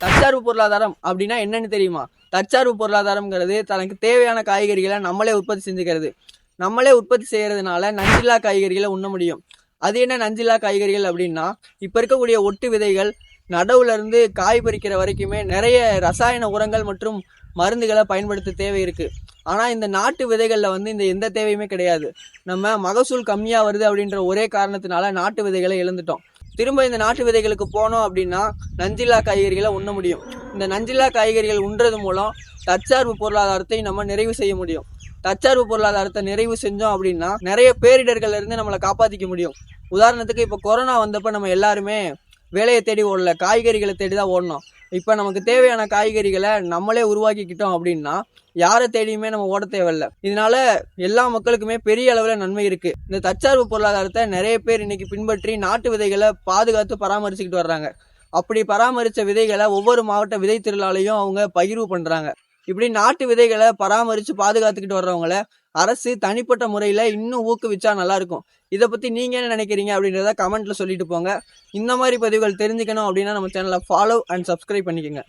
தற்சார்பு பொருளாதாரம் அப்படின்னா என்னன்னு தெரியுமா? தற்சார்பு பொருளாதாரம்ங்கிறது தனக்கு தேவையான காய்கறிகளை நம்மளே உற்பத்தி செஞ்சுக்கிறது. நம்மளே உற்பத்தி செய்யறதுனால நஞ்சில்லா காய்கறிகளை உண்ண முடியும். அது என்ன நஞ்சில்லா காய்கறிகள் அப்படின்னா, இப்ப இருக்கக்கூடிய ஒட்டு விதைகள் நடவுல இருந்து காய் பறிக்கிற வரைக்குமே நிறைய ரசாயன உரங்கள் மற்றும் மருந்துகளை பயன்படுத்த தேவை இருக்கு. ஆனா இந்த நாட்டு விதைகள்ல இந்த எந்த தேவையுமே கிடையாது. நம்ம மகசூல் கம்மியா வருது அப்படின்ற ஒரே காரணத்தினால நாட்டு விதைகளை இழந்துட்டோம். திரும்ப இந்த நாட்டு விதைகளுக்கு போனோம் அப்படின்னா நஞ்சில்லா காய்கறிகளை உண்ண முடியும். இந்த நஞ்சில்லா காய்கறிகள் உண்றது மூலம் தற்சார்பு பொருளாதாரத்தை நம்ம நிறைவு செய்ய முடியும். தற்சார்பு பொருளாதாரத்தை நிறைவு செஞ்சோம் அப்படின்னா நிறைய பேரிடர்கள்ல இருந்து நம்மளை காப்பாத்திக்க முடியும். உதாரணத்துக்கு இப்ப கொரோனா வந்தப்ப நம்ம எல்லாருமே வேலையை தேடி ஓடல, காய்கறிகளை தேடி தான் ஓடணும். இப்ப நமக்கு தேவையான காய்கறிகளை நம்மளே உருவாக்கிக்கிட்டோம் அப்படின்னா யாரை தேடியுமே நம்ம ஓட தேவையில்ல. இதனால எல்லா மக்களுக்குமே பெரிய அளவுல நன்மை இருக்கு. இந்த தற்சார்பு பொருளாதாரத்தை நிறைய பேர் இன்னைக்கு பின்பற்றி நாட்டு விதைகளை பாதுகாத்து பராமரிச்சுக்கிட்டு வர்றாங்க. அப்படி பராமரிச்ச விதைகளை ஒவ்வொரு மாவட்ட விதை திருவிழாலையும் அவங்க பகிர்வு பண்றாங்க. இப்படி நாட்டு விதைகளை பராமரிச்சு பாதுகாத்துக்கிட்டு வர்றவங்கள அரசு தனிப்பட்ட முறையில இன்னும் ஊக்குவிச்சா நல்லா இருக்கும். இதை பத்தி நீங்க என்ன நினைக்கிறீங்க அப்படின்றத கமெண்ட்ல சொல்லிட்டு போங்க. இந்த மாதிரி பதிவுகள் தெரிஞ்சுக்கணும் அப்படின்னா நம்ம சேனலை ஃபாலோ அண்ட் சப்ஸ்கிரைப் பண்ணிக்கோங்க.